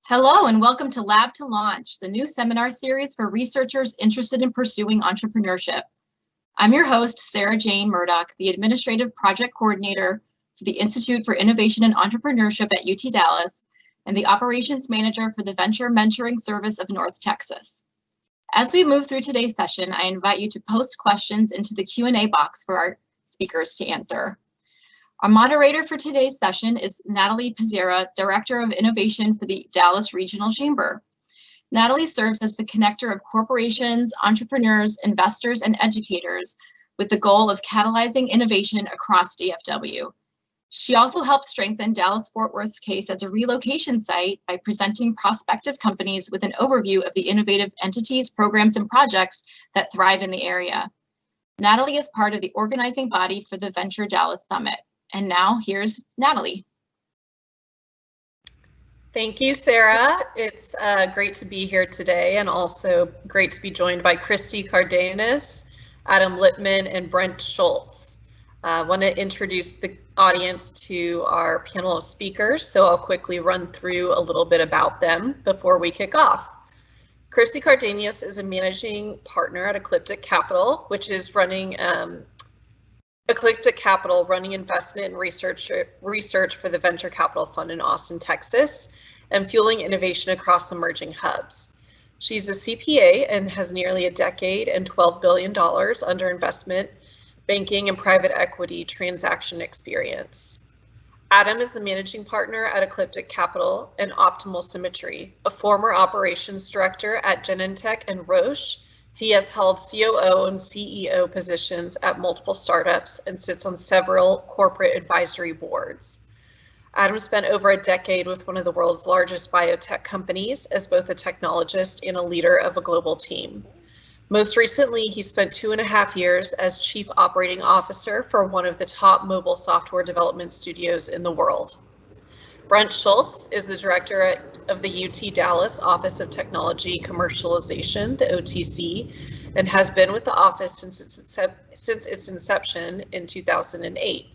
Hello and welcome to Lab to Launch, the new seminar series for researchers interested in pursuing entrepreneurship. I'm your host, Sarah Jane Murdoch, the Administrative Project Coordinator for the Institute for Innovation and Entrepreneurship at UT Dallas and the Operations Manager for the Venture Mentoring Service of North Texas. As we move through today's session, I invite you to post questions into the Q&A box for our speakers to answer. Our moderator for today's session is Natalie Pizzera, Director of Innovation for the Dallas Regional Chamber. Natalie serves as the connector of corporations, entrepreneurs, investors, and educators with the goal of catalyzing innovation across DFW. She also helps strengthen Dallas-Fort Worth's case as a relocation site by presenting prospective companies with an overview of the innovative entities, programs, and projects that thrive in the area. Natalie is part of the organizing body for the Venture Dallas Summit. And now here's Natalie. Thank you, Sarah. It's great to be here today and also great to be joined by Christy Cardena, Adam Littman, and Brent Schultz. I want to introduce the audience to our panel of speakers, so I'll quickly run through a little bit about them before we kick off. Christy Cardena is a managing partner at Ecliptic Capital, which is running Ecliptic Capital, running investment and research for the Venture Capital Fund in Austin, Texas, and fueling innovation across emerging hubs. She's a CPA and has nearly a decade and $12 billion under investment banking and private equity transaction experience. Adam is the managing partner at Ecliptic Capital and Optimal Symmetry, a former operations director at Genentech and Roche. He has held COO and CEO positions at multiple startups and sits on several corporate advisory boards. Adam spent over a decade with one of the world's largest biotech companies as both a technologist and a leader of a global team. Most recently, he spent 2.5 years as Chief Operating Officer for one of the top mobile software development studios in the world. Brent Schultz is the director of the UT Dallas Office of Technology Commercialization, the OTC, and has been with the office since its inception in 2008.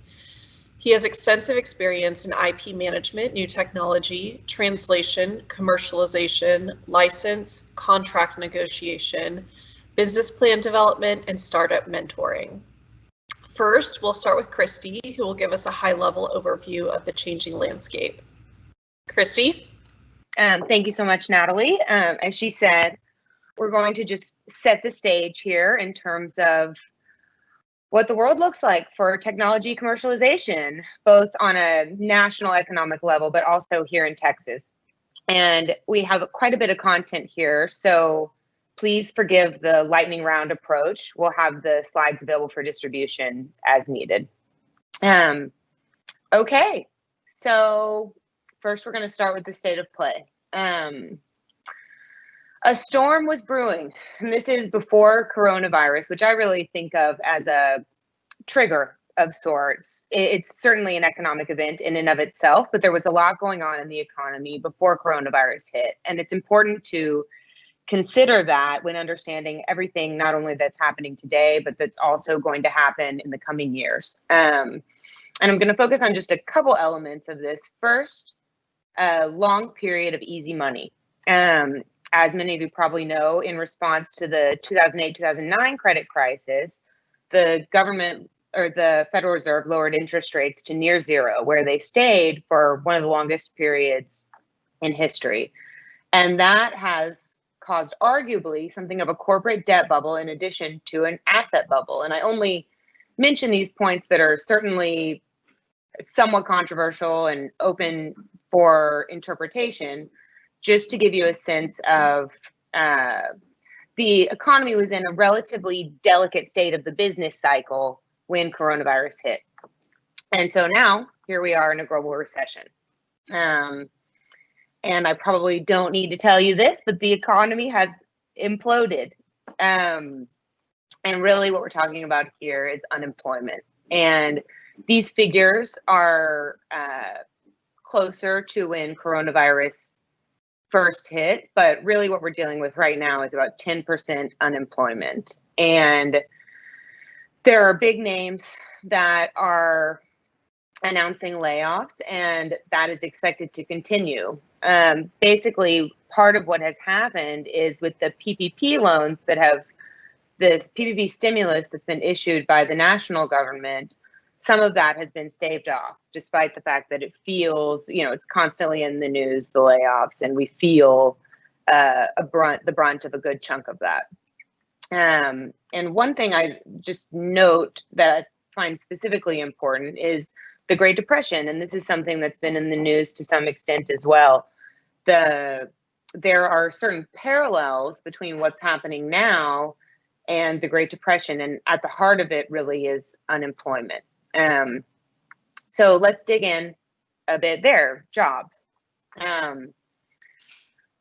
He has extensive experience in IP management, new technology, translation, commercialization, license, contract negotiation, business plan development, and startup mentoring. First, we'll start with Christy, who will give us a high-level overview of the changing landscape. Christy? Thank you so much, Natalie. As she said, we're going to just set the stage here in terms of what the world looks like for technology commercialization, both on a national economic level, but also here in Texas. And we have quite a bit of content here, so please forgive the lightning round approach. We'll have the slides available for distribution as needed. Okay, so first we're going to start with the state of play. A storm was brewing, and this is before coronavirus, which I really think of as a trigger of sorts. It's certainly an economic event in and of itself, but there was a lot going on in the economy before coronavirus hit, and it's important to consider that when understanding everything, not only that's happening today, but that's also going to happen in the coming years. And I'm going to focus on just a couple elements of this. First, a long period of easy money. As many of you probably know, in response to the 2008-2009 credit crisis, the government or the Federal Reserve lowered interest rates to near zero, where they stayed for one of the longest periods in history. And that has caused arguably something of a corporate debt bubble in addition to an asset bubble. And I only mention these points that are certainly somewhat controversial and open for interpretation, just to give you a sense of the economy was in a relatively delicate state of the business cycle when coronavirus hit. And so now here we are in a global recession. And I probably don't need to tell you this, but the economy has imploded. And really what we're talking about here is unemployment. And these figures are closer to when coronavirus first hit, but really what we're dealing with right now is about 10% unemployment. And there are big names that are announcing layoffs, and that is expected to continue. Basically, part of what has happened is with the PPP loans that have this PPP stimulus that's been issued by the national government, some of that has been staved off, despite the fact that it feels, it's constantly in the news, the layoffs, and we feel the brunt of a good chunk of that. And one thing I just note that I find specifically important is the Great Depression, and this is something that's been in the news to some extent as well. There are certain parallels between what's happening now and the Great Depression, and at the heart of it really is unemployment. So let's dig in a bit there. Jobs.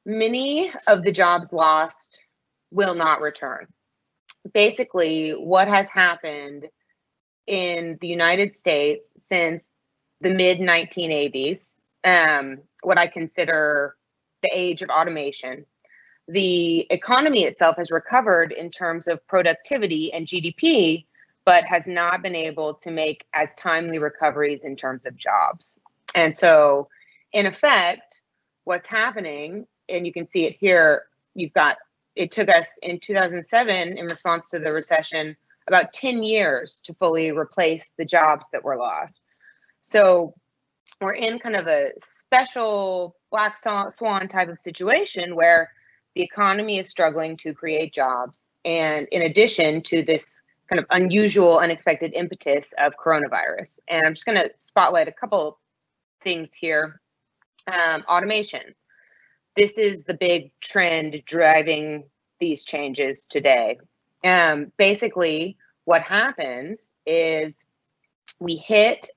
Many of the jobs lost will not return. Basically, what has happened in the United States since the mid-1980s, what I consider the age of automation, the economy itself has recovered in terms of productivity and GDP, but has not been able to make as timely recoveries in terms of jobs. And so, in effect, what's happening, and you can see it here, it took us in 2007, in response to the recession, about 10 years to fully replace the jobs that were lost. So we're in kind of a special black swan type of situation where the economy is struggling to create jobs. And in addition to this kind of unusual, unexpected impetus of coronavirus. And I'm just going to spotlight a couple things here. Automation. This is the big trend driving these changes today. Basically, what happens is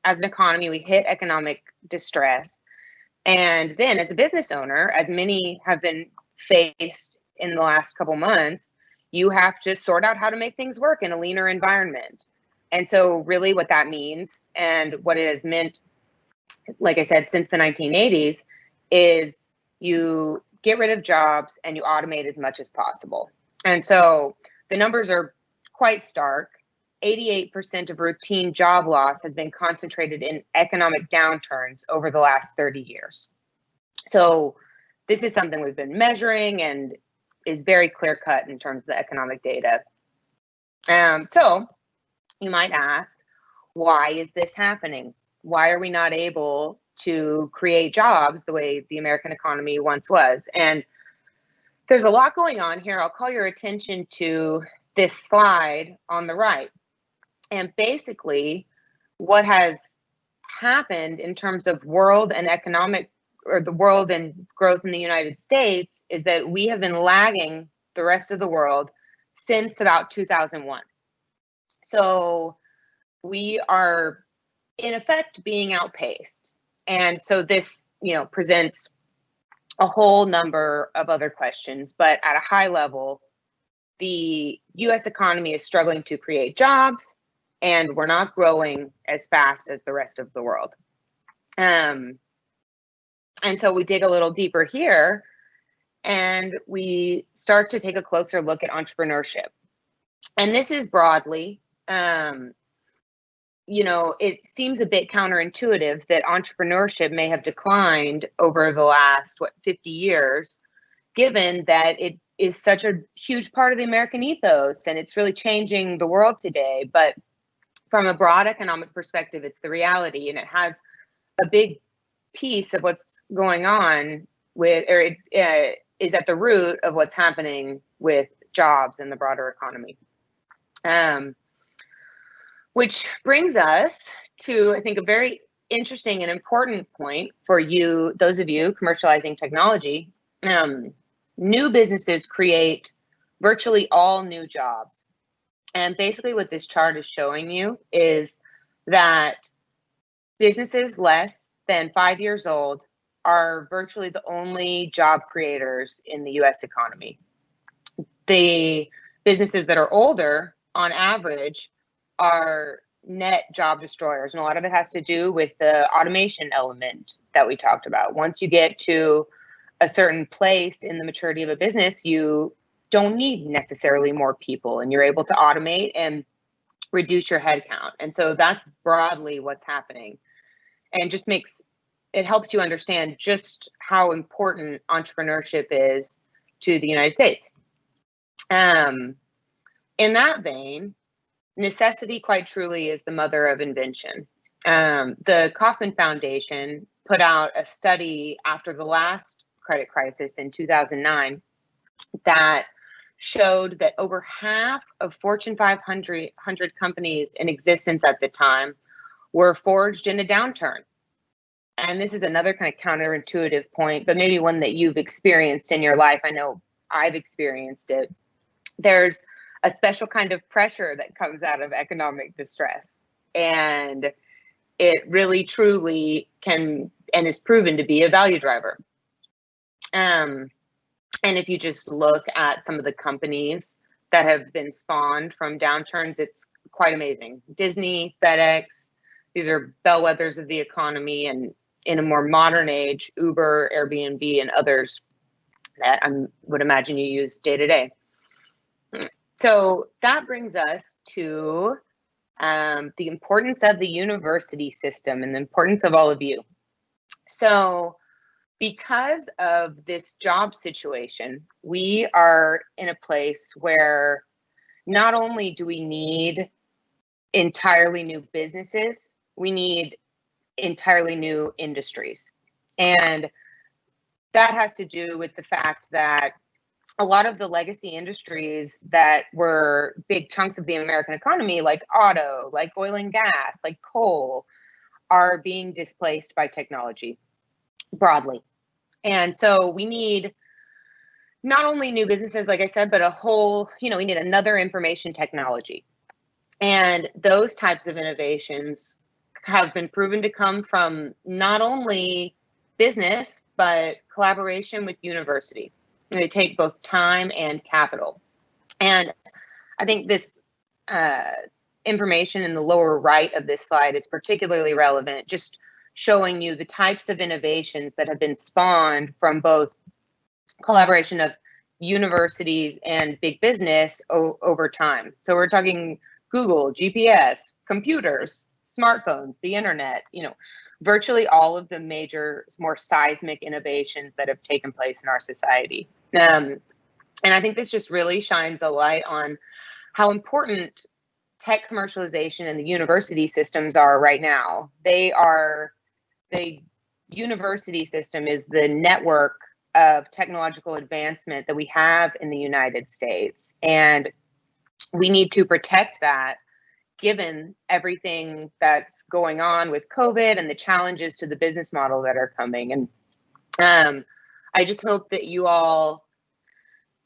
as an economy, we hit economic distress. And then as a business owner, as many have been faced in the last couple months, you have to sort out how to make things work in a leaner environment. And so really what that means, and what it has meant, like I said, since the 1980s, is you get rid of jobs and you automate as much as possible. And so the numbers are quite stark. 88% of routine job loss has been concentrated in economic downturns over the last 30 years. So this is something we've been measuring and is very clear cut in terms of the economic data. So you might ask, why is this happening? Why are we not able to create jobs the way the American economy once was? And there's a lot going on here. I'll call your attention to this slide on the right. And basically, what has happened in terms of world and economic, or the world and growth in the United States, is that we have been lagging the rest of the world since about 2001. So we are, in effect, being outpaced. And so this, presents a whole number of other questions, but at a high level, the US economy is struggling to create jobs, and we're not growing as fast as the rest of the world. And so we dig a little deeper here, and we start to take a closer look at entrepreneurship. And this is broadly, it seems a bit counterintuitive that entrepreneurship may have declined over the last, 50 years, given that it is such a huge part of the American ethos and it's really changing the world today. But from a broad economic perspective, it's the reality, and it has a big piece of what's going on with, or it is at the root of what's happening with jobs in the broader economy. Which brings us to, I think, a very interesting and important point for you, those of you commercializing technology. New businesses create virtually all new jobs. And basically what this chart is showing you is that businesses less than 5 years old are virtually the only job creators in the US economy. The businesses that are older, on average, are net job destroyers. And a lot of it has to do with the automation element that we talked about. Once you get to a certain place in the maturity of a business, you don't need necessarily more people, and you're able to automate and reduce your headcount. And so that's broadly what's happening. and just it helps you understand just how important entrepreneurship is to the United States. In that vein, necessity quite truly is the mother of invention. The Kauffman Foundation put out a study after the last credit crisis in 2009 that showed that over half of Fortune 500 companies in existence at the time were forged in a downturn. And this is another kind of counterintuitive point, but maybe one that you've experienced in your life. I know I've experienced it. There's a special kind of pressure that comes out of economic distress. And it really, truly can and is proven to be a value driver. And if you just look at some of the companies that have been spawned from downturns, it's quite amazing. Disney, FedEx, these are bellwethers of the economy, and in a more modern age, Uber, Airbnb, and others that I would imagine you use day to day. So that brings us to the importance of the university system and the importance of all of you. So because of this job situation, we are in a place where not only do we need entirely new businesses, we need entirely new industries. And that has to do with the fact that a lot of the legacy industries that were big chunks of the American economy, like auto, like oil and gas, like coal, are being displaced by technology broadly. And so we need not only new businesses, like I said, but a whole, we need another information technology. And those types of innovations have been proven to come from not only business, but collaboration with university. They take both time and capital. And I think this information in the lower right of this slide is particularly relevant, just showing you the types of innovations that have been spawned from both collaboration of universities and big business over time. So we're talking Google, GPS, computers, smartphones, the internet, virtually all of the major, more seismic innovations that have taken place in our society. And I think this just really shines a light on how important tech commercialization and the university systems are right now. The university system is the network of technological advancement that we have in the United States. And we need to protect that, given everything that's going on with COVID and the challenges to the business model that are coming. And I just hope that you all,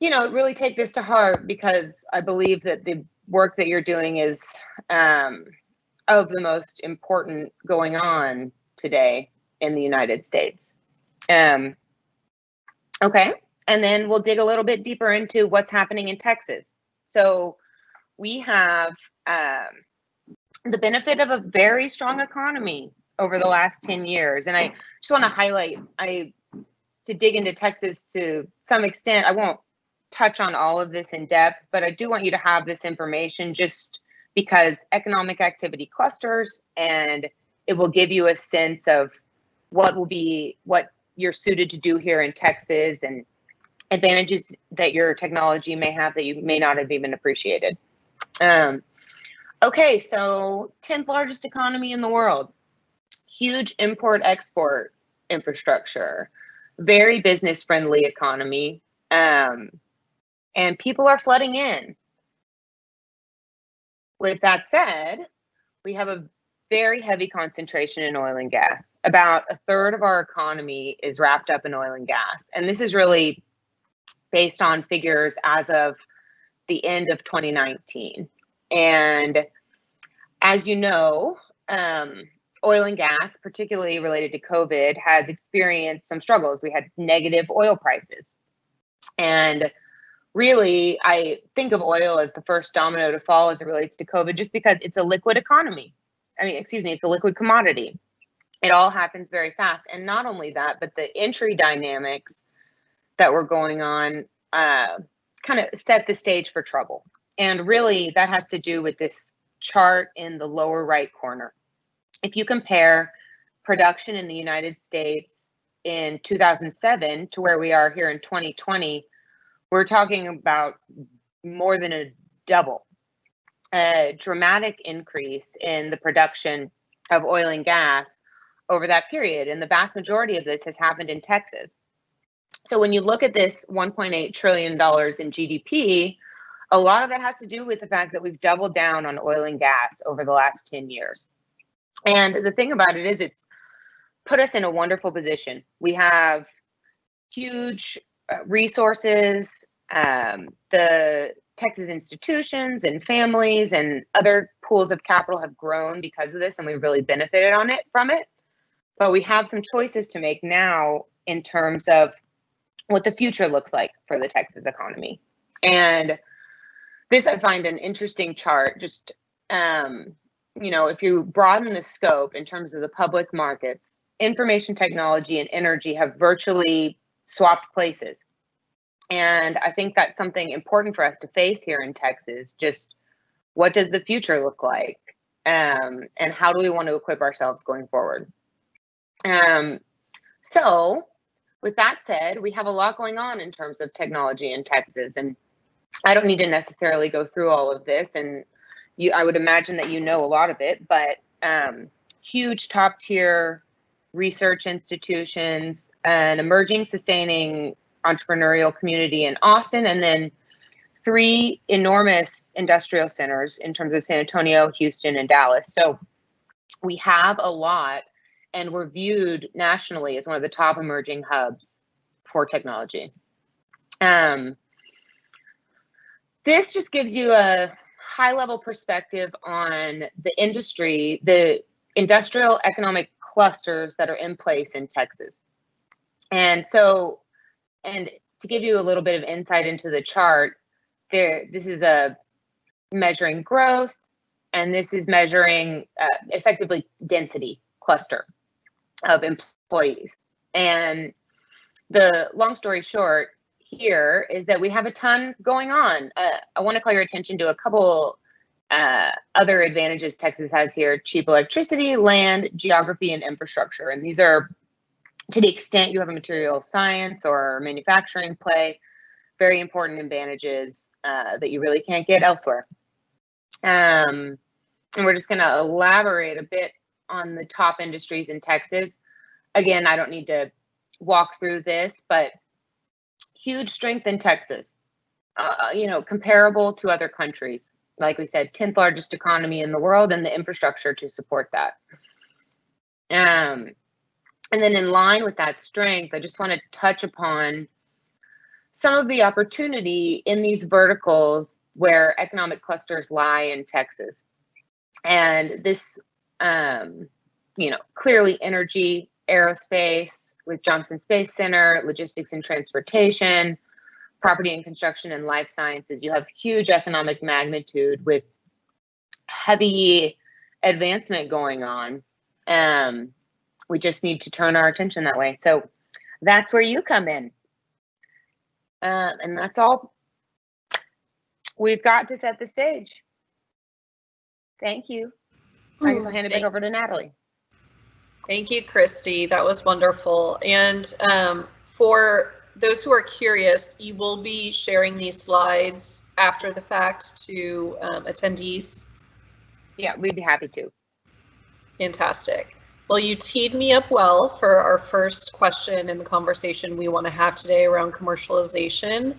really take this to heart, because I believe that the work that you're doing is of the most important going on today in the United States. Okay, and then we'll dig a little bit deeper into what's happening in Texas. So we have the benefit of a very strong economy over the last 10 years. And I just want to highlight, to dig into Texas to some extent, I won't touch on all of this in depth, but I do want you to have this information just because economic activity clusters, and it will give you a sense of what you're suited to do here in Texas and advantages that your technology may have that you may not have even appreciated. Okay, so 10th largest economy in the world, huge import-export infrastructure, very business-friendly economy, and people are flooding in. With that said, we have a very heavy concentration in oil and gas. About a third of our economy is wrapped up in oil and gas. And this is really based on figures as of the end of 2019. And as you know, oil and gas, particularly related to COVID, has experienced some struggles. We had negative oil prices. And really, I think of oil as the first domino to fall as it relates to COVID, just because it's a liquid economy. It's a liquid commodity. It all happens very fast. And not only that, but the entry dynamics that were going on kind of set the stage for trouble. And really, that has to do with this chart in the lower right corner. If you compare production in the United States in 2007 to where we are here in 2020, we're talking about more than a double, a dramatic increase in the production of oil and gas over that period. And the vast majority of this has happened in Texas. So when you look at this $1.8 trillion in GDP, a lot of that has to do with the fact that we've doubled down on oil and gas over the last 10 years. And the thing about it is it's put us in a wonderful position. We have huge resources. The Texas institutions and families and other pools of capital have grown because of this, and we've really benefited from it. But we have some choices to make now in terms of what the future looks like for the Texas economy. And this, I find an interesting chart. Just, if you broaden the scope in terms of the public markets, information technology and energy have virtually swapped places. And I think that's something important for us to face here in Texas. Just what does the future look like? And how do we want to equip ourselves going forward? So with that said, we have a lot going on in terms of technology in Texas. And I don't need to necessarily go through all of this. And I would imagine that you know a lot of it, but huge top tier research institutions, an emerging, sustaining entrepreneurial community in Austin, and then 3 enormous industrial centers in terms of San Antonio, Houston, and Dallas. So we have a lot, and we're viewed nationally as one of the top emerging hubs for technology. This just gives you a high-level perspective on the industry, the industrial economic clusters that are in place in Texas. And to give you a little bit of insight into the chart, this is a measuring growth, and this is measuring effectively density cluster of employees. And the long story short here is that we have a ton going on. I want to call your attention to a couple other advantages Texas has here: cheap electricity, land, geography, and infrastructure. And these are, to the extent you have a material science or manufacturing play, very important advantages that you really can't get elsewhere. And we're just going to elaborate a bit on the top industries in Texas. Again, I don't need to walk through this, but huge strength in Texas, comparable to other countries. Like we said, 10th largest economy in the world, and the infrastructure to support that. And then in line with that strength, I just want to touch upon some of the opportunity in these verticals where economic clusters lie in Texas. And this, clearly energy, aerospace with Johnson Space Center, logistics and transportation, property and construction, and life sciences. You have huge economic magnitude with heavy advancement going on. We just need to turn our attention that way. So that's where you come in. And that's all we've got to set the stage. Thank you. I guess I'll hand it back over to Natalie. Thank you, Christy. That was wonderful. And for those who are curious, you will be sharing these slides after the fact to attendees. Yeah, we'd be happy to. Fantastic. Well, you teed me up well for our first question in the conversation we want to have today around commercialization.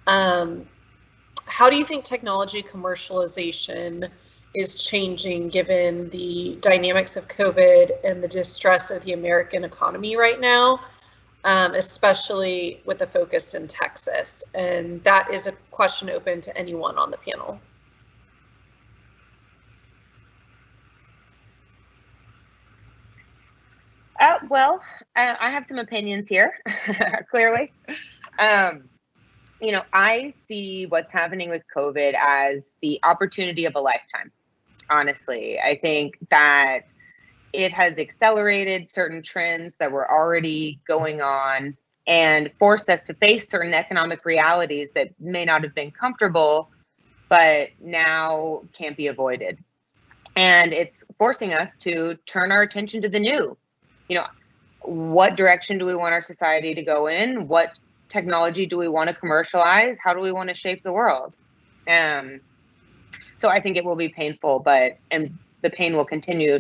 How do you think technology commercialization is changing given the dynamics of COVID and the distress of the American economy right now, especially with a focus in Texas? And that is a question open to anyone on the panel. I have some opinions here, clearly. I see what's happening with COVID as the opportunity of a lifetime. Honestly, I think that it has accelerated certain trends that were already going on and forced us to face certain economic realities that may not have been comfortable, but now can't be avoided. And it's forcing us to turn our attention to the new. what direction do we want our society to go in? What technology do we want to commercialize? How do we want to shape the world? So I think it will be painful, and the pain will continue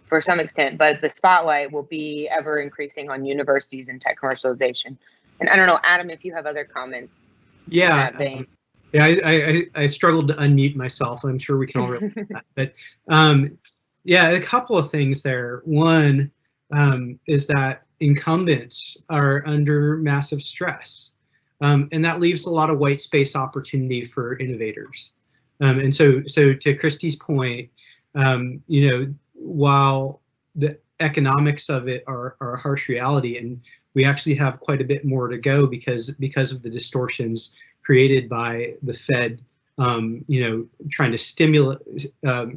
for some extent, but the spotlight will be ever increasing on universities and tech commercialization. And I don't know, Adam, if you have other comments. Yeah. I struggled to unmute myself. I'm sure we can all relate to that. But yeah, a couple of things there. One is that incumbents are under massive stress, and that leaves a lot of white space opportunity for innovators. And so to Christy's point, while the economics of it are a harsh reality, and we actually have quite a bit more to go because of the distortions created by the Fed, trying to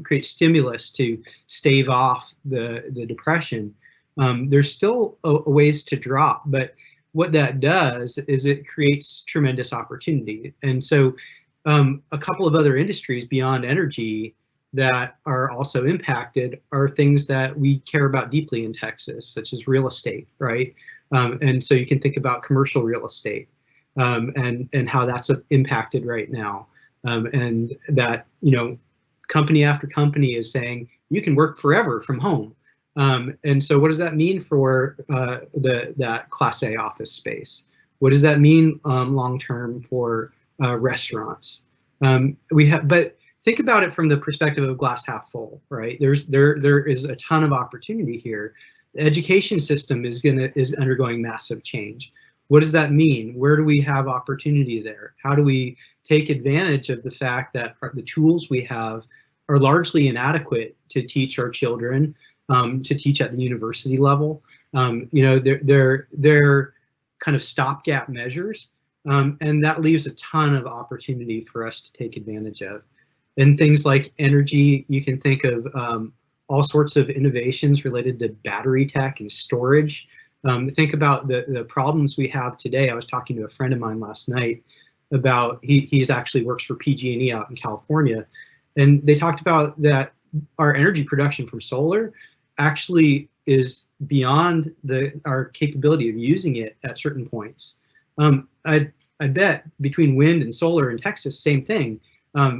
create stimulus to stave off the depression. There's still a ways to drop, but what that does is it creates tremendous opportunity. And so a couple of other industries beyond energy that are also impacted are things that we care about deeply in Texas, such as real estate, right? And so you can think about commercial real estate and how that's impacted right now. And that, company after company is saying, you can work forever from home. And so what does that mean for that Class A office space? What does that mean long-term for restaurants? But think about it from the perspective of glass half full, right? There is a ton of opportunity here. The education system is undergoing massive change. What does that mean? Where do we have opportunity there? How do we take advantage of the fact that the tools we have are largely inadequate to teach our children, to teach at the university level? They're kind of stopgap measures, and that leaves a ton of opportunity for us to take advantage of. And things like energy, you can think of all sorts of innovations related to battery tech and storage. Think about the problems we have today. I was talking to a friend of mine last night about, he's actually works for PG&E out in California, and they talked about that our energy production from solar actually is beyond our capability of using it at certain points. I bet between wind and solar in Texas, same thing.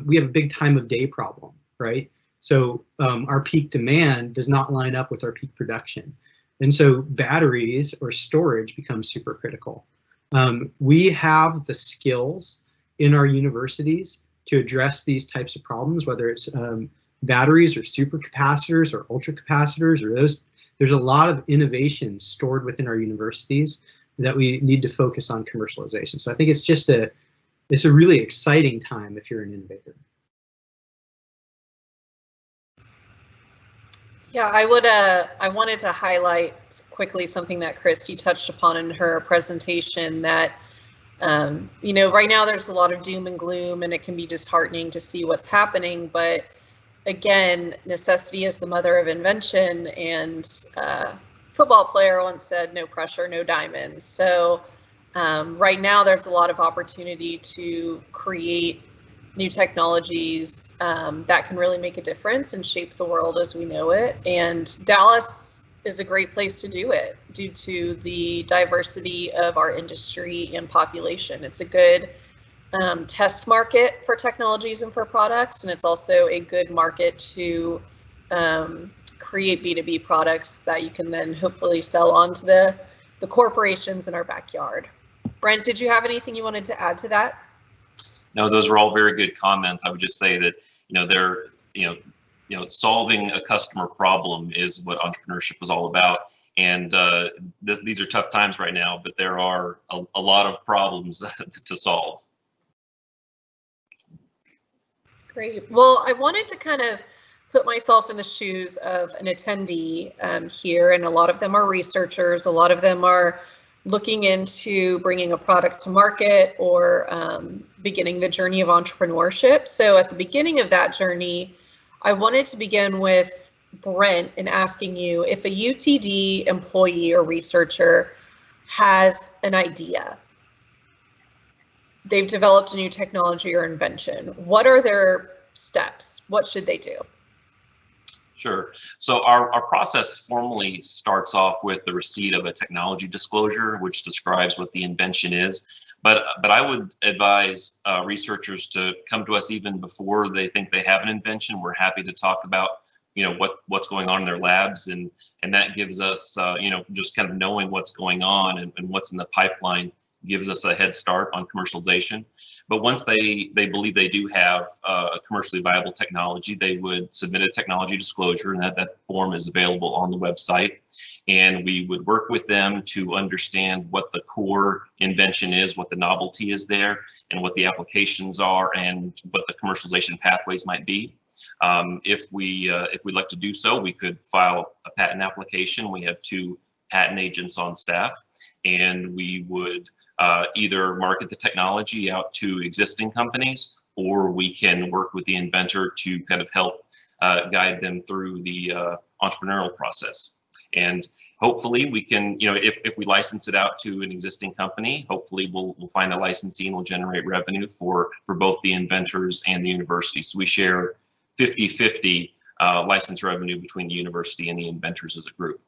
We have a big time of day problem, right? So our peak demand does not line up with our peak production. And so batteries or storage becomes super critical. We have the skills in our universities to address these types of problems, whether it's batteries or supercapacitors or ultracapacitors, or there's a lot of innovation stored within our universities that we need to focus on commercialization. So I think it's a really exciting time if you're an innovator. Yeah, I wanted to highlight quickly something that Christy touched upon in her presentation, that right now there's a lot of doom and gloom, and it can be disheartening to see what's happening. But again, necessity is the mother of invention, and football player once said, "No pressure, no diamonds." So right now there's a lot of opportunity to create new technologies that can really make a difference and shape the world as we know it. And Dallas is a great place to do it due to the diversity of our industry and population. It's a good test market for technologies and for products, and it's also a good market to create B2B products that you can then hopefully sell on to the corporations in our backyard. Brent, did you have anything you wanted to add to that? No, those are all very good comments. I would just say that, solving a customer problem is what entrepreneurship was all about. And these are tough times right now, but there are a lot of problems to solve. Great. Well, I wanted to kind of put myself in the shoes of an attendee here, and a lot of them are researchers, a lot of them are looking into bringing a product to market or beginning the journey of entrepreneurship. So at the beginning of that journey, I wanted to begin with Brent and asking you, if a UTD employee or researcher has an idea, they've developed a new technology or invention, what are their steps? What should they do? Sure. So our process formally starts off with the receipt of a technology disclosure, which describes what the invention is. But I would advise researchers to come to us even before they think they have an invention. We're happy to talk about, what's going on in their labs, and that gives us, just kind of knowing what's going on and what's in the pipeline gives us a head start on commercialization. But once they believe they do have a commercially viable technology, they would submit a technology disclosure, and that form is available on the website. And we would work with them to understand what the core invention is, what the novelty is there, and what the applications are, and what the commercialization pathways might be. If we'd like to do so, we could file a patent application. We have 2 patent agents on staff, and we would either market the technology out to existing companies, or we can work with the inventor to kind of help guide them through the entrepreneurial process. And hopefully we can, if we license it out to an existing company, hopefully we'll find a licensee and we'll generate revenue for both the inventors and the university. So we share 50-50 license revenue between the university and the inventors as a group.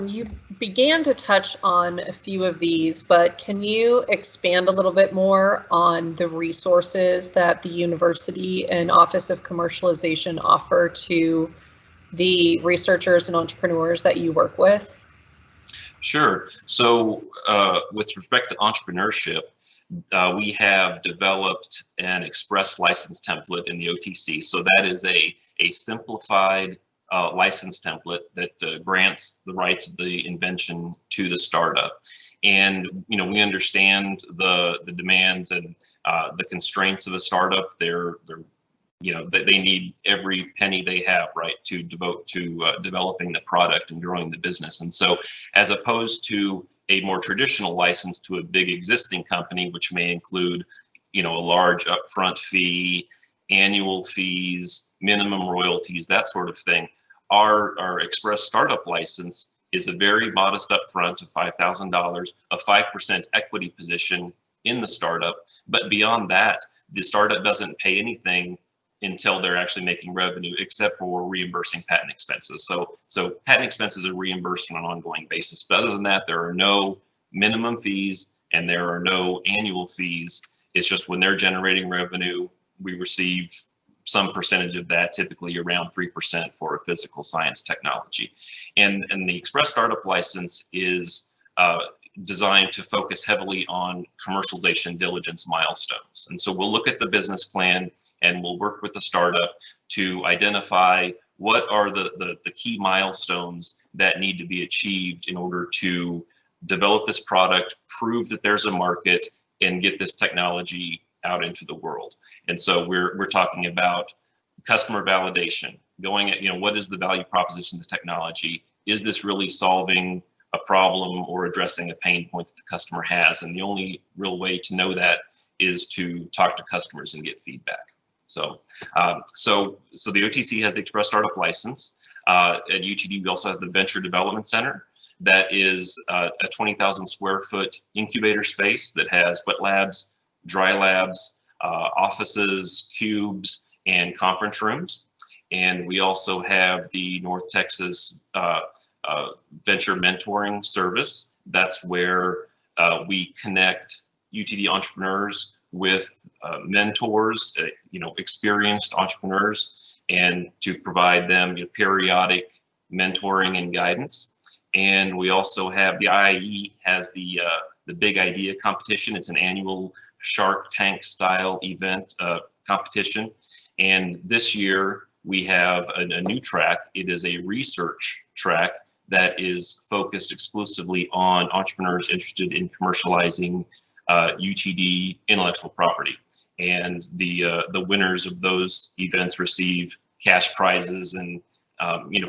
You began to touch on a few of these, but can you expand a little bit more on the resources that the university and Office of Commercialization offer to the researchers and entrepreneurs that you work with? Sure. So with respect to entrepreneurship, we have developed an express license template in the OTC. So that is a simplified license template that grants the rights of the invention to the startup. And we understand the demands and the constraints of a startup. They need every penny they have, right, to devote to developing the product and growing the business. And so, as opposed to a more traditional license to a big existing company, which may include, a large upfront fee, annual fees, minimum royalties, that sort of thing, our express startup license is a very modest upfront of $5,000, a 5% equity position in the startup. But beyond that, the startup doesn't pay anything until they're actually making revenue, except for reimbursing patent expenses. So patent expenses are reimbursed on an ongoing basis. But other than that, there are no minimum fees and there are no annual fees. It's just when they're generating revenue, we receive some percentage of that, typically around 3% for a physical science technology. And the Express Startup License is designed to focus heavily on commercialization diligence milestones. And so we'll look at the business plan and we'll work with the startup to identify what are the key milestones that need to be achieved in order to develop this product, prove that there's a market, and get this technology out into the world. And so we're talking about customer validation, going at, what is the value proposition of the technology? Is this really solving a problem or addressing a pain point that the customer has? And the only real way to know that is to talk to customers and get feedback. So the OTC has the Express Startup License. At UTD, we also have the Venture Development Center. That is a 20,000 square foot incubator space that has wet labs, dry labs, offices, cubes, and conference rooms. And we also have the North Texas Venture Mentoring Service. That's where we connect UTD entrepreneurs with mentors, experienced entrepreneurs, and to provide them periodic mentoring and guidance. And we also have the IIE has the Big Idea competition. It's an annual Shark Tank style event competition. And this year we have a new track. It is a research track that is focused exclusively on entrepreneurs interested in commercializing UTD intellectual property. And the winners of those events receive cash prizes and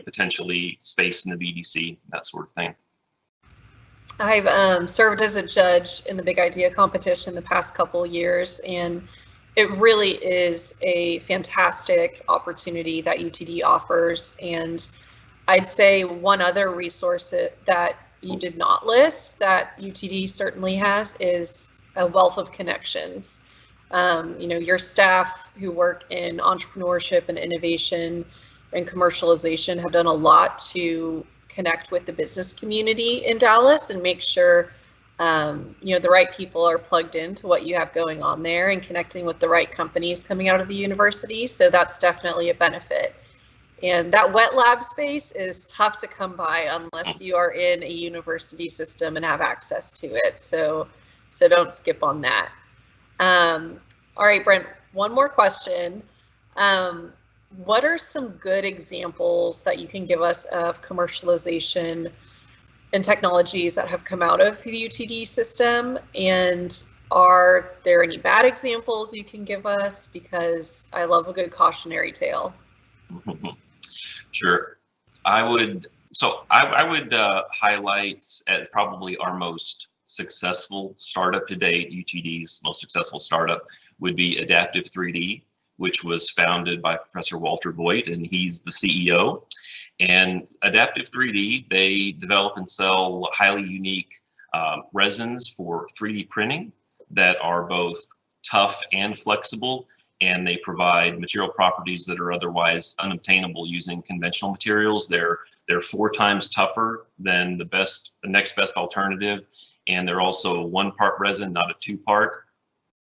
potentially space in the BDC, that sort of thing. I've served as a judge in the Big Idea competition the past couple of years, and it really is a fantastic opportunity that UTD offers. And I'd say one other resource that you did not list that UTD certainly has is a wealth of connections. Your staff who work in entrepreneurship and innovation and commercialization have done a lot to connect with the business community in Dallas and make sure the right people are plugged into what you have going on there and connecting with the right companies coming out of the university. So that's definitely a benefit. And that wet lab space is tough to come by unless you are in a university system and have access to it. So don't skip on that. All right, Brent, one more question. What are some good examples that you can give us of commercialization and technologies that have come out of the UTD system? And are there any bad examples you can give us? Because I love a good cautionary tale. Sure. I would highlight as probably our most successful startup to date, UTD's most successful startup would be Adaptive 3D, which was founded by Professor Walter Voigt, and he's the CEO. And Adaptive 3D, they develop and sell highly unique resins for 3D printing that are both tough and flexible, and they provide material properties that are otherwise unobtainable using conventional materials. They're 4 times tougher than the next best alternative, and they're also a 1-part resin, not a 2-part.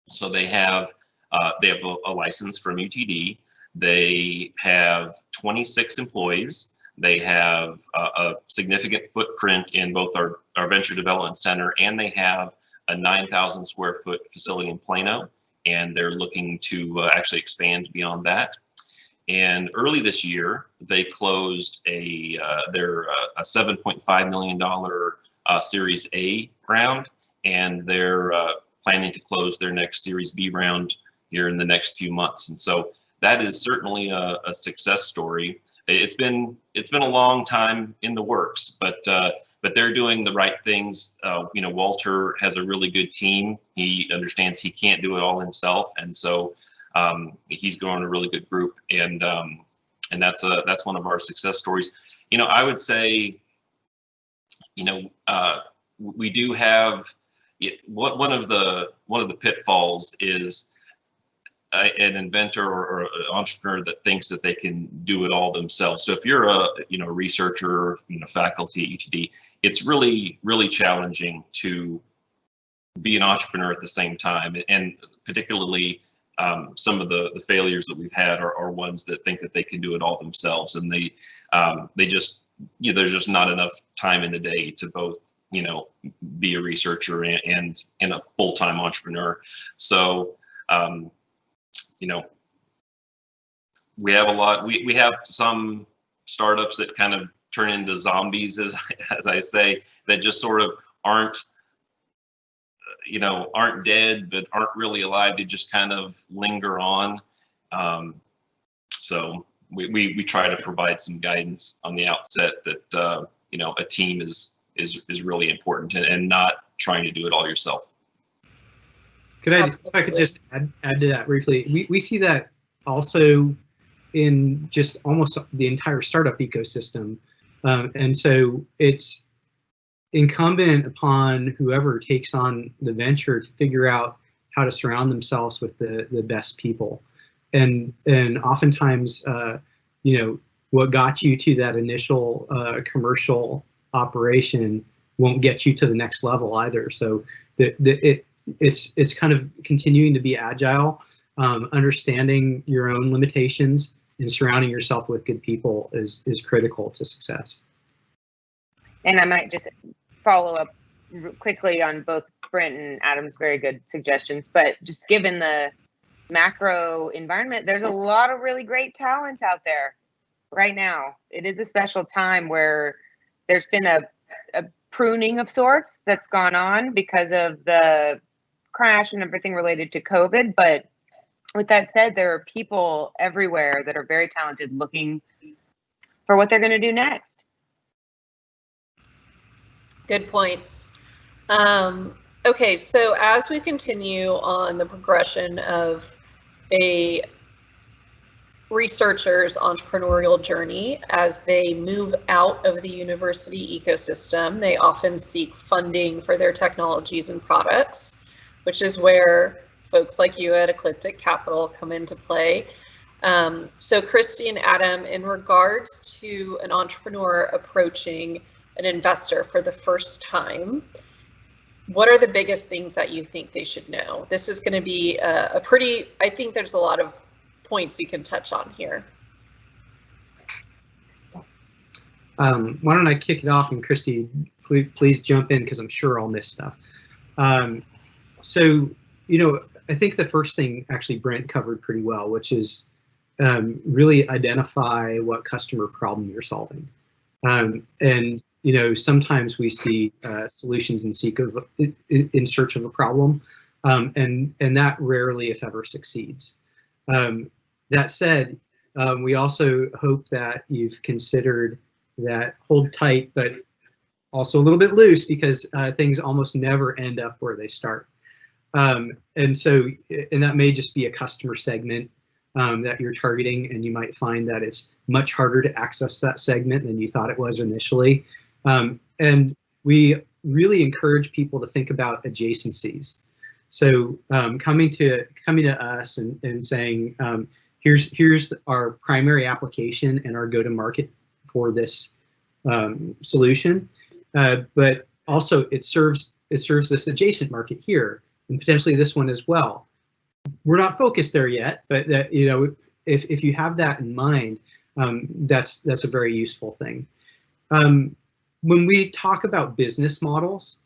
So they have a license from UTD. They have 26 employees. They have a significant footprint in both our venture development center, and they have a 9,000 square foot facility in Plano, and they're looking to actually expand beyond that. And early this year, they closed a $7.5 million Series A round, and they're planning to close their next Series B round here in the next few months. And so that is certainly a success story. It's been a long time in the works, but they're doing the right things. Walter has a really good team. He understands he can't do it all himself, and so he's growing a really good group, and that's one of our success stories. I would say, we do have one of the pitfalls is an inventor or an entrepreneur that thinks that they can do it all themselves. So if you're a researcher, faculty at UTD, it's really, really challenging to be an entrepreneur at the same time. And particularly some of the failures that we've had are ones that think that they can do it all themselves, and they just there's just not enough time in the day to both be a researcher and a full-time entrepreneur. So we have a lot. We have some startups that kind of turn into zombies, as I say, that just sort of aren't dead, but aren't really alive. They just kind of linger on. So we try to provide some guidance on the outset that a team is really important, and not trying to do it all yourself. If I could just add to that briefly, we see that also in just almost the entire startup ecosystem. And so it's incumbent upon whoever takes on the venture to figure out how to surround themselves with the best people. And oftentimes, what got you to that initial commercial operation won't get you to the next level either. So it's kind of continuing to be agile, understanding your own limitations, and surrounding yourself with good people is critical to success. And I might just follow up quickly on both Brent and Adam's very good suggestions, but just given the macro environment, there's a lot of really great talent out there right now. It is a special time where there's been a pruning of sorts that's gone on because of the crash and everything related to COVID. But with that said, there are people everywhere that are very talented looking for what they're going to do next. Good points. Okay, so as we continue on the progression of a researcher's entrepreneurial journey, as they move out of the university ecosystem, they often seek funding for their technologies and products, which is where folks like you at Ecliptic Capital come into play. So Christy and Adam, in regards to an entrepreneur approaching an investor for the first time, what are the biggest things that you think they should know? This is going to be I think there's a lot of points you can touch on here. Why don't I kick it off, and Christy, please jump in, because I'm sure I'll miss stuff. So, I think the first thing actually Brent covered pretty well, which is really identify what customer problem you're solving. And sometimes we see solutions in search of a problem, and that rarely, if ever, succeeds. That said, we also hope that you've considered that hold tight, but also a little bit loose, because things almost never end up where they start. And that may just be a customer segment that you're targeting, and you might find that it's much harder to access that segment than you thought it was initially. And we really encourage people to think about adjacencies. So coming to us and saying, here's our primary application and our go-to-market for this solution, but also it serves this adjacent market here, and potentially this one as well. We're not focused there yet, but that, if you have that in mind, that's a very useful thing. When we talk about business models,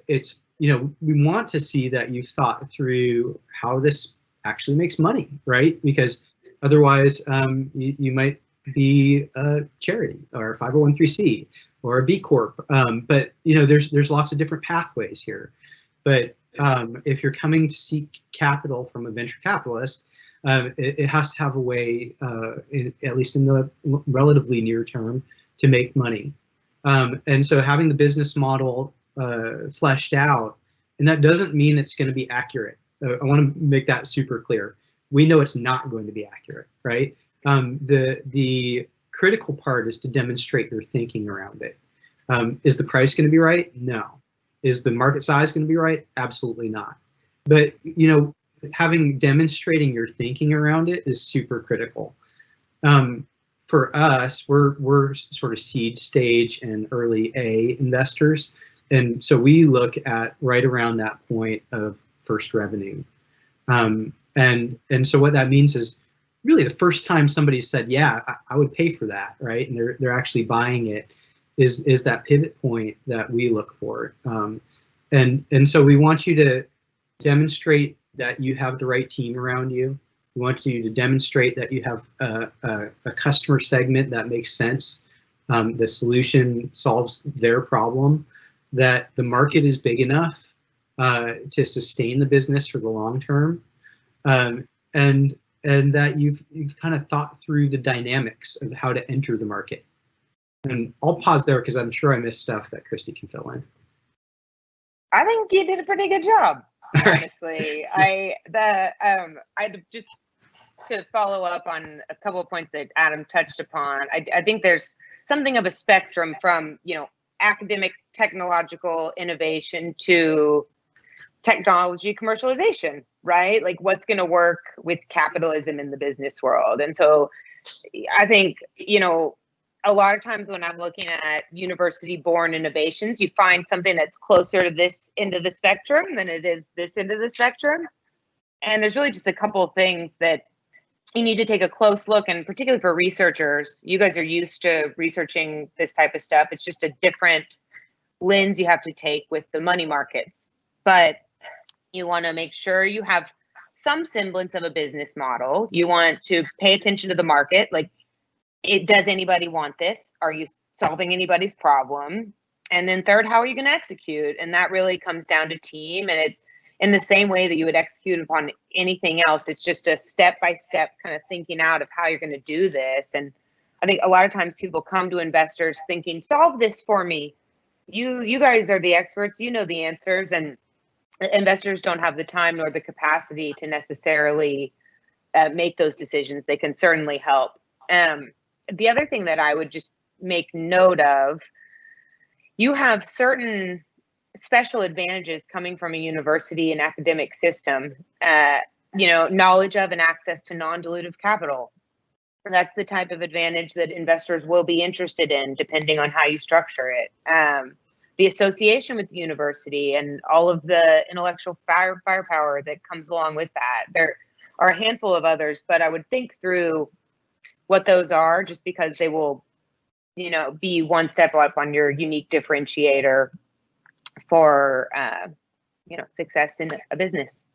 it's, we want to see that you've thought through how this actually makes money, right? Because otherwise, you might be a charity or a 501(c) or a B Corp. But there's lots of different pathways here. But if you're coming to seek capital from a venture capitalist, it has to have a way, at least in the relatively near term, to make money. And so having the business model fleshed out, and that doesn't mean it's going to be accurate. I want to make that super clear. We know it's not going to be accurate, right? The critical part is to demonstrate your thinking around it. Is the price going to be right? No. Is the market size going to be right? Absolutely not. But demonstrating your thinking around it is super critical. For us, we're sort of seed stage and early A investors, and so we look at right around that point of first revenue. And so what that means is really the first time somebody said, yeah, I would pay for that, right? And they're actually buying it, is that pivot point that we look for. And so we want you to demonstrate that you have the right team around you. We want you to demonstrate that you have a customer segment that makes sense. The solution solves their problem, that the market is big enough to sustain the business for the long term, and that you've kind of thought through the dynamics of how to enter the market. And I'll pause there because I'm sure I missed stuff that Christy can fill in. I think you did a pretty good job, honestly. I just to follow up on a couple of points that Adam touched upon. I think there's something of a spectrum from academic technological innovation to technology commercialization, right? Like what's going to work with capitalism in the business world. And so I think, a lot of times when I'm looking at university-born innovations, you find something that's closer to this end of the spectrum than it is this end of the spectrum. And there's really just a couple of things that you need to take a close look, and particularly for researchers, you guys are used to researching this type of stuff. It's just a different lens you have to take with the money markets. But you want to make sure you have some semblance of a business model. You want to pay attention to the market. Like, does anybody want this? Are you solving anybody's problem? And then third, how are you going to execute? And that really comes down to team. And it's in the same way that you would execute upon anything else. It's just a step-by-step kind of thinking out of how you're going to do this. And I think a lot of times people come to investors thinking, solve this for me. You guys are the experts. You know the answers. And investors don't have the time nor the capacity to necessarily make those decisions. They can certainly help. The other thing that I would just make note of, you have certain special advantages coming from a university and academic system. Knowledge of and access to non-dilutive capital. That's the type of advantage that investors will be interested in, depending on how you structure it. The association with the university and all of the intellectual firepower that comes along with that. There are a handful of others, but I would think through what those are, just because they will, be one step up on your unique differentiator for, success in a business.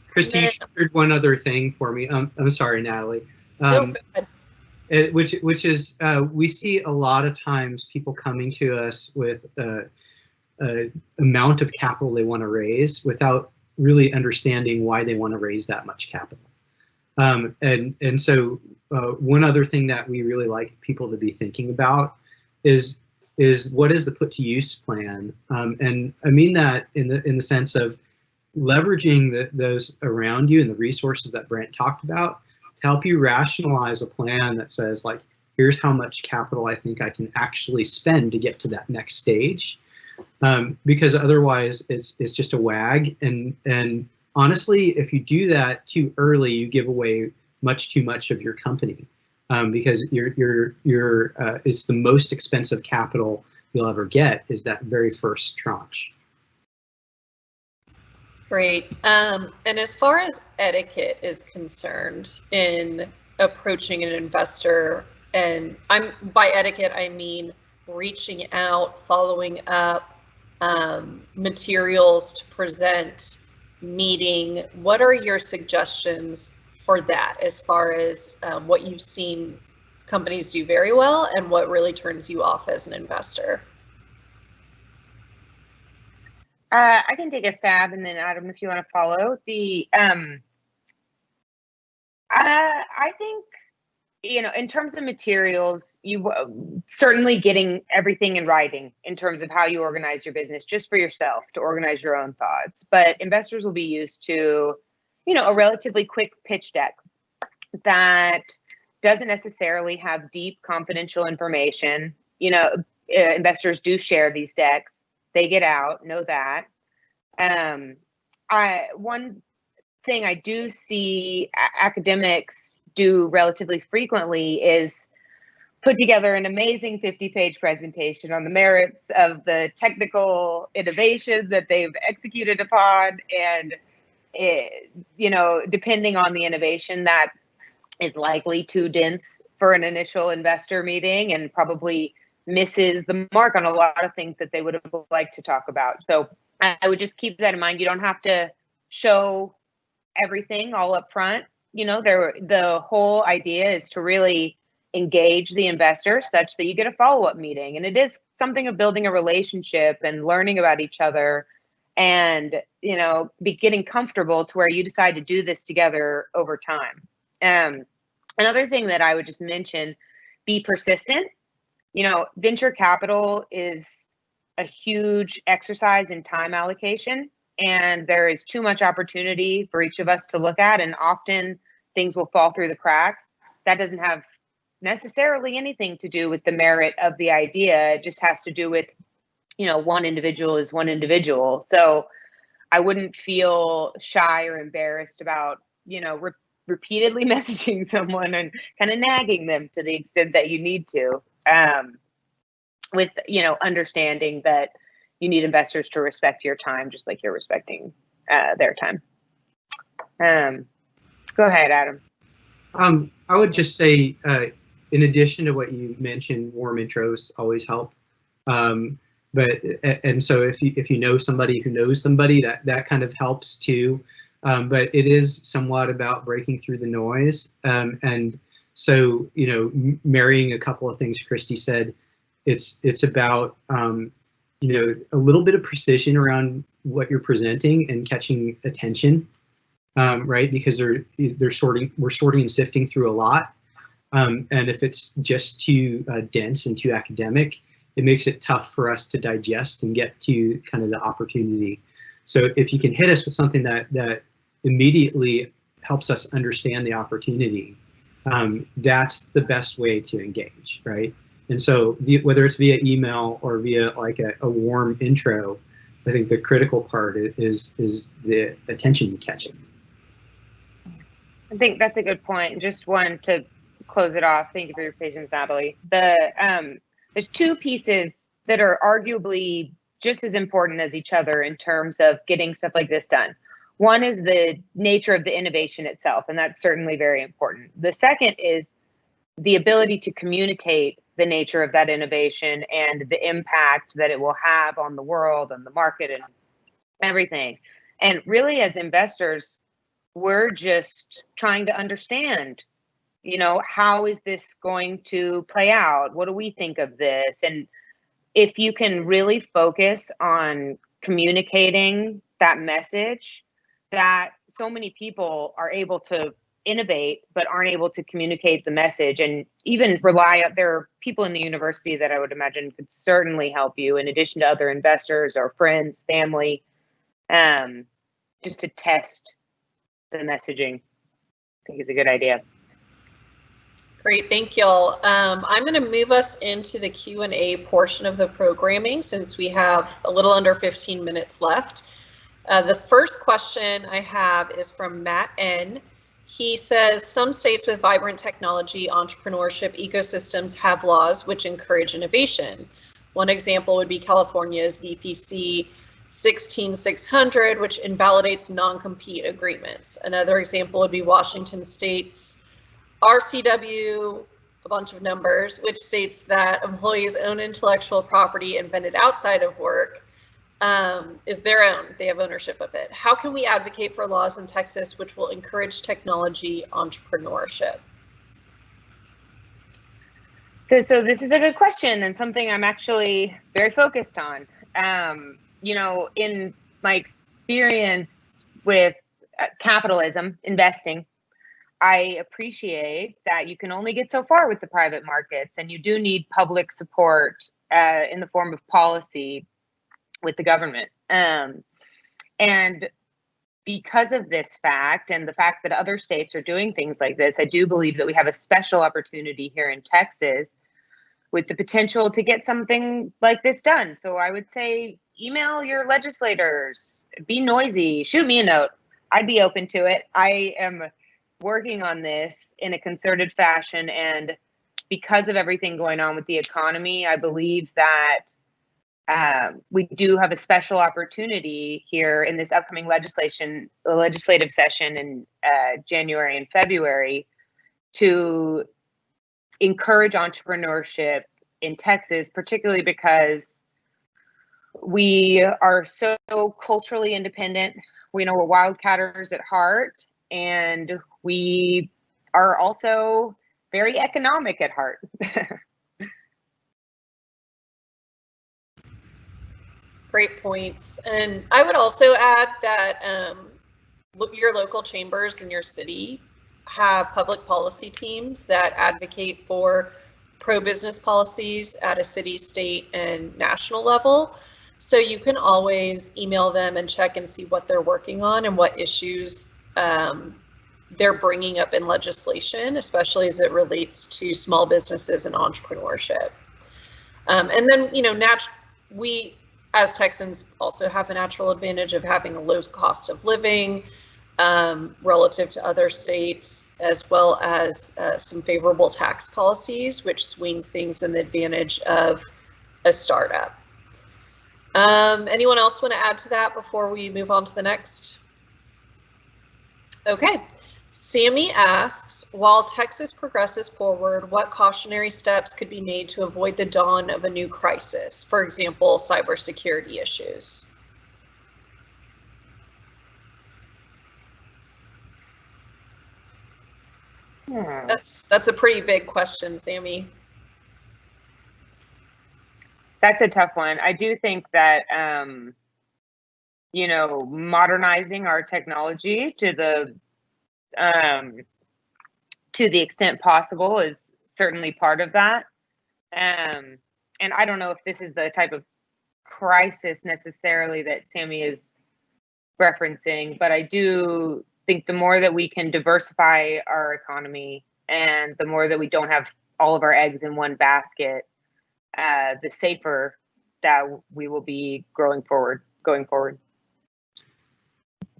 Christy, you shared one other thing for me. I'm sorry, Natalie. No, go ahead. Which is we see a lot of times people coming to us with a amount of capital they want to raise without really understanding why they want to raise that much capital. And so one other thing that we really like people to be thinking about is what is the put to use plan? And I mean that in the sense of leveraging those around you and the resources that Brent talked about to help you rationalize a plan that says, like, here's how much capital I think I can actually spend to get to that next stage. Because otherwise it's just a wag. And honestly, if you do that too early, you give away much too much of your company, because it's the most expensive capital you'll ever get is that very first tranche. Great. And as far as etiquette is concerned in approaching an investor, and by etiquette, I mean reaching out, following up, materials to present, meeting, what are your suggestions for that as far as what you've seen companies do very well and what really turns you off as an investor? I can take a stab, and then Adam, if you want to follow. I think, in terms of materials, you certainly getting everything in writing in terms of how you organize your business, just for yourself to organize your own thoughts. But investors will be used to, a relatively quick pitch deck that doesn't necessarily have deep confidential information. Investors do share these decks. They get out, know that. One thing I do see academics do relatively frequently is put together an amazing 50-page presentation on the merits of the technical innovations that they've executed upon. And, depending on the innovation, that is likely too dense for an initial investor meeting and probably misses the mark on a lot of things that they would have liked to talk about. So I would just keep that in mind. You don't have to show everything all up front. The whole idea is to really engage the investor such that you get a follow-up meeting. And it is something of building a relationship and learning about each other and, be getting comfortable to where you decide to do this together over time. Another thing that I would just mention, be persistent. Venture capital is a huge exercise in time allocation, and there is too much opportunity for each of us to look at, and often things will fall through the cracks. That doesn't have necessarily anything to do with the merit of the idea. It just has to do with, one individual is one individual. So I wouldn't feel shy or embarrassed about, repeatedly messaging someone and kind of nagging them to the extent that you need to. With, understanding that you need investors to respect your time, just like you're respecting their time. Go ahead, Adam. I would just say, in addition to what you mentioned, warm intros always help. And so if you know somebody who knows somebody, that kind of helps too. But it is somewhat about breaking through the noise. And so, marrying a couple of things Christy said, it's about, a little bit of precision around what you're presenting and catching attention, right? Because we're sorting and sifting through a lot. And if it's just too dense and too academic, it makes it tough for us to digest and get to kind of the opportunity. So if you can hit us with something that immediately helps us understand the opportunity, that's the best way to engage, right? And so whether it's via email or via like a warm intro, I think the critical part is the attention catching. I think that's a good point. Just one to close it off. Thank you for your patience, Natalie. There's two pieces that are arguably just as important as each other in terms of getting stuff like this done. One is the nature of the innovation itself, and that's certainly very important. The second is the ability to communicate the nature of that innovation and the impact that it will have on the world, on the market, and everything. And really, as investors, we're just trying to understand, how is this going to play out? What do we think of this? And if you can really focus on communicating that message, that so many people are able to innovate but aren't able to communicate the message, and even there are people in the university that I would imagine could certainly help you, in addition to other investors or friends, family, just to test the messaging. I think is a good idea. Great, thank y'all. I'm going to move us into the Q&A portion of the programming since we have a little under 15 minutes left. The first question I have is from Matt N. He says, some states with vibrant technology entrepreneurship ecosystems have laws which encourage innovation. One example would be California's VPC 16600, which invalidates non-compete agreements. Another example would be Washington State's RCW, a bunch of numbers, which states that employees own intellectual property invented outside of work is their own. They have ownership of it. How can we advocate for laws in Texas which will encourage technology entrepreneurship? So this is a good question and something I'm actually very focused on. In my experience with capitalism, investing, I appreciate that you can only get so far with the private markets, and you do need public support in the form of policy with the government. And because of this fact and the fact that other states are doing things like this, I do believe that we have a special opportunity here in Texas with the potential to get something like this done. So I would say email your legislators, be noisy, shoot me a note. I'd be open to it. I am working on this in a concerted fashion, and because of everything going on with the economy, I believe that we do have a special opportunity here in this upcoming legislative session in January and February to encourage entrepreneurship in Texas, particularly because we are so culturally independent. We're wildcatters at heart, and we are also very economic at heart. Great points. And I would also add that your local chambers in your city have public policy teams that advocate for pro-business policies at a city, state, and national level. So you can always email them and check and see what they're working on and what issues they're bringing up in legislation, especially as it relates to small businesses and entrepreneurship. And then, we as Texans also have a natural advantage of having a low cost of living relative to other states, as well as some favorable tax policies, which swing things in the advantage of a startup. Anyone else want to add to that before we move on to the next? Okay. Sammy asks, while Texas progresses forward, what cautionary steps could be made to avoid the dawn of a new crisis? For example, cybersecurity issues. That's a pretty big question, Sammy. That's a tough one. I do think that, modernizing our technology to the extent possible is certainly part of that. And I don't know if this is the type of crisis necessarily that Sammy is referencing, but I do think the more that we can diversify our economy and the more that we don't have all of our eggs in one basket, the safer that we will be going forward.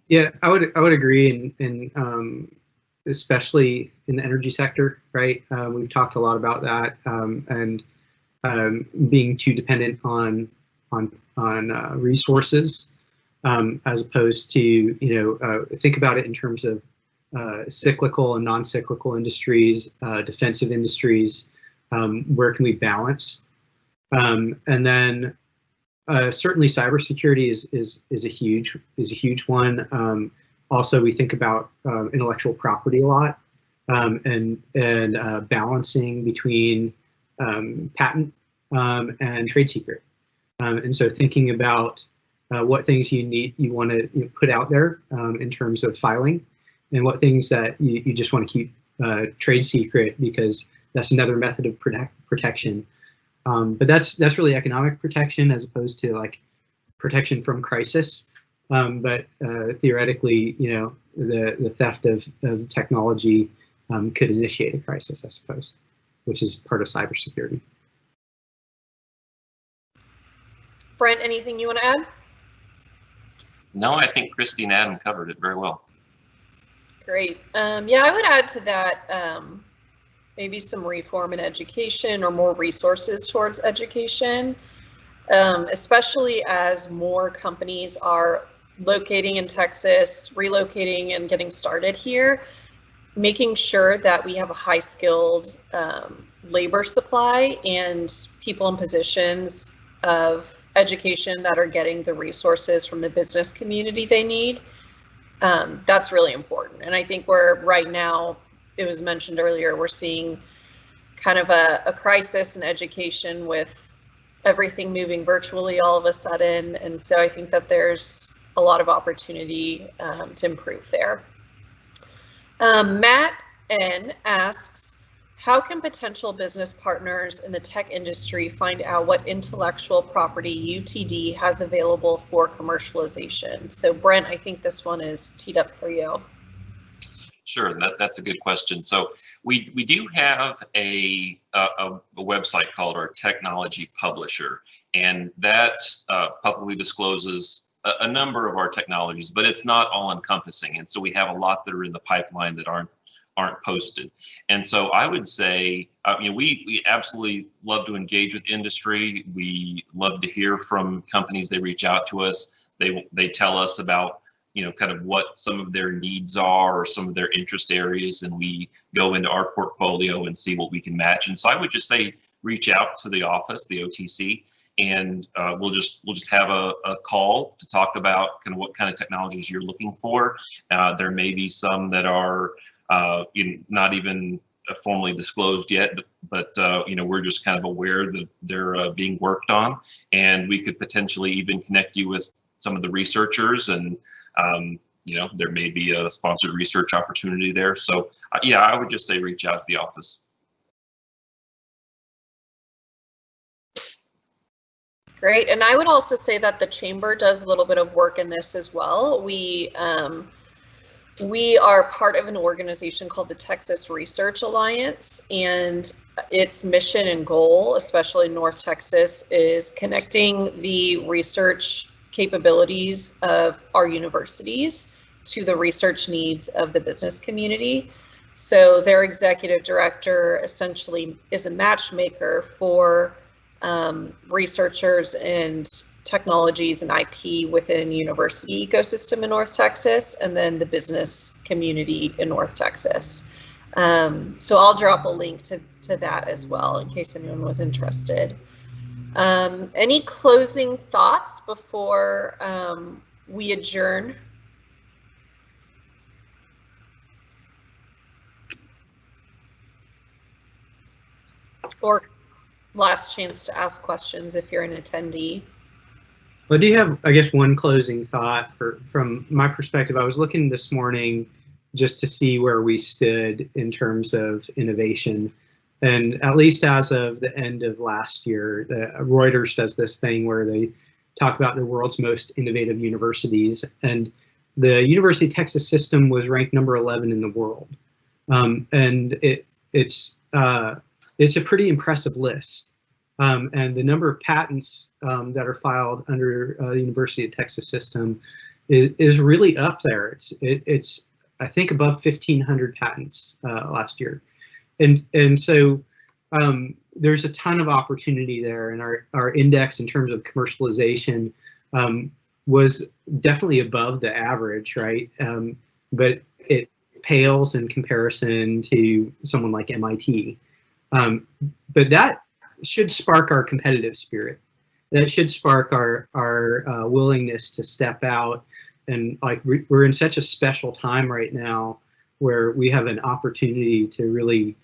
Yeah, I would agree, and especially in the energy sector, right? We've talked a lot about that, and being too dependent on resources, as opposed to think about it in terms of cyclical and non-cyclical industries, defensive industries. Where can we balance? And then certainly cybersecurity is a huge one. Also, we think about intellectual property a lot, and balancing between patent and trade secret. And so thinking about what things you want to put out there in terms of filing, and what things that you just want to keep trade secret because that's another method of protection. But that's really economic protection as opposed to like protection from crisis. But theoretically, the theft of technology could initiate a crisis, I suppose, which is part of cybersecurity. Brent, anything you want to add? No, I think Christy and Adam covered it very well. Great. Yeah, I would add to that maybe some reform in education or more resources towards education, especially as more companies are locating in Texas, relocating and getting started here, making sure that we have a high-skilled labor supply and people in positions of education that are getting the resources from the business community they need. That's really important. And I think we're right now, it was mentioned earlier, we're seeing kind of a crisis in education with everything moving virtually all of a sudden. And so I think that there's a lot of opportunity to improve there. Matt N asks, how can potential business partners in the tech industry find out what intellectual property UTD has available for commercialization? So Brent, I think this one is teed up for you. Sure, that's a good question. So we do have a website called our Technology Publisher, and that publicly discloses a number of our technologies, but it's not all encompassing. And so we have a lot that are in the pipeline that aren't posted. And so I would say, we absolutely love to engage with industry. We love to hear from companies. They reach out to us. They tell us about, kind of what some of their needs are or some of their interest areas, and we go into our portfolio and see what we can match. And so I would just say, reach out to the office, the OTC, and we'll just have a call to talk about kind of what kind of technologies you're looking for. There may be some that are not even formally disclosed yet, but we're just kind of aware that they're being worked on, and we could potentially even connect you with some of the researchers, and there may be a sponsored research opportunity there. So yeah, I would just say reach out to the office. Great, and I would also say that the Chamber does a little bit of work in this as well. We are part of an organization called the Texas Research Alliance, and its mission and goal, especially in North Texas, is connecting the research capabilities of our universities to the research needs of the business community. So their executive director essentially is a matchmaker for researchers and technologies and IP within university ecosystem in North Texas, and then the business community in North Texas. So I'll drop a link to that as well in case anyone was interested. Any closing thoughts before we adjourn? Or last chance to ask questions if you're an attendee. Well, I do have, I guess, one closing thought from my perspective. I was looking this morning just to see where we stood in terms of innovation. And at least as of the end of last year, Reuters does this thing where they talk about the world's most innovative universities. And the University of Texas system was ranked number 11 in the world. And it's a pretty impressive list. and the number of patents that are filed under the University of Texas system is really up there. It's I think above 1,500 patents last year, and so there's a ton of opportunity there, and our index in terms of commercialization was definitely above the average, right? But it pales in comparison to someone like MIT. But that should spark our competitive spirit. That should spark our willingness to step out. And like we're in such a special time right now where we have an opportunity to really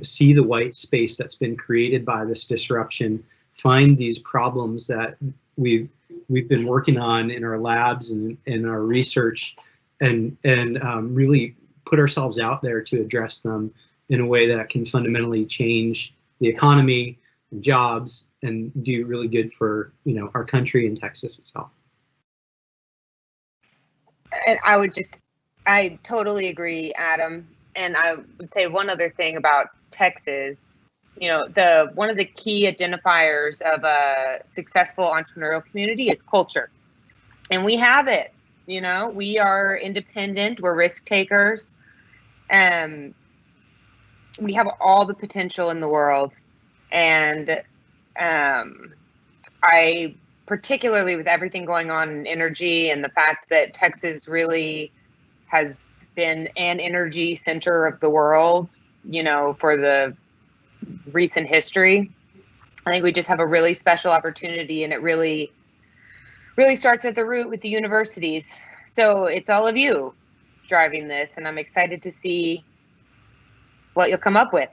see the white space that's been created by this disruption, find these problems that we've been working on in our labs and in our research, and really put ourselves out there to address them in a way that can fundamentally change the economy, and jobs, and do really good for our country and Texas itself. And I totally agree, Adam. And I would say one other thing about Texas, one of the key identifiers of a successful entrepreneurial community is culture. And we have it, we are independent, we're risk takers, and we have all the potential in the world. And I particularly with everything going on in energy and the fact that Texas really has been an energy center of the world, for the recent history, I think we just have a really special opportunity, and it really starts at the root with the universities. So it's all of you driving this, and I'm excited to see what you'll come up with.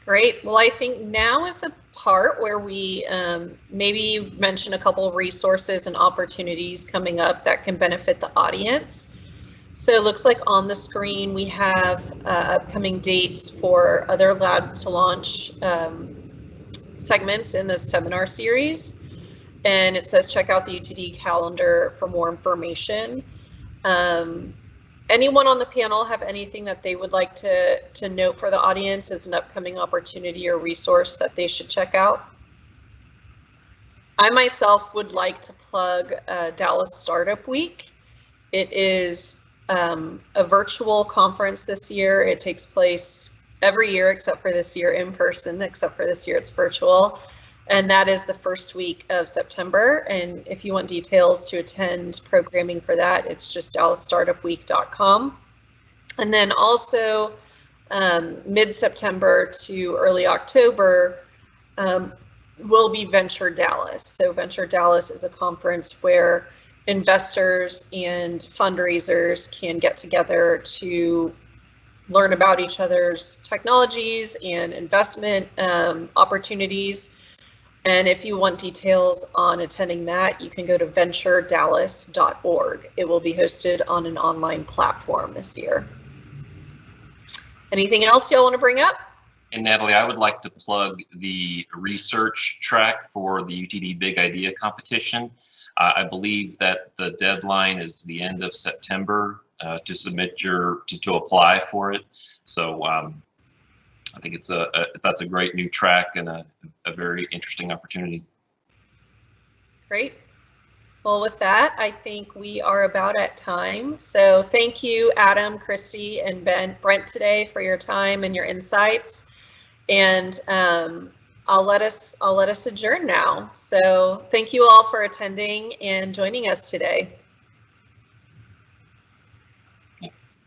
Great. Well, I think now is the part where we maybe mention a couple of resources and opportunities coming up that can benefit the audience. So it looks like on the screen we have upcoming dates for other lab to launch segments in this seminar series. And it says check out the UTD calendar for more information. Anyone on the panel have anything that they would like to note for the audience as an upcoming opportunity or resource that they should check out? I myself would like to plug Dallas Startup Week. It is a virtual conference this year. It takes place every year except for this year in person, except for this year it's virtual. And that is the first week of September. And if you want details to attend programming for that, it's just DallasStartupWeek.com. And then also mid-September to early October will be Venture Dallas. So Venture Dallas is a conference where investors and fundraisers can get together to learn about each other's technologies and investment opportunities. And if you want details on attending that, you can go to venturedallas.org. It will be hosted on an online platform this year. Anything else y'all want to bring up? And Natalie, I would like to plug the research track for the UTD Big Idea competition. I believe that the deadline is the end of September to submit to apply for it. So I think that's a great new track and a very interesting opportunity. Great. Well, with that, I think we are about at time. So thank you, Adam, Christy, and Brent today for your time and your insights. And I'll let us adjourn now. So thank you all for attending and joining us today.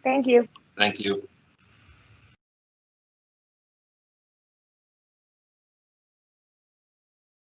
Thank you. Thank you.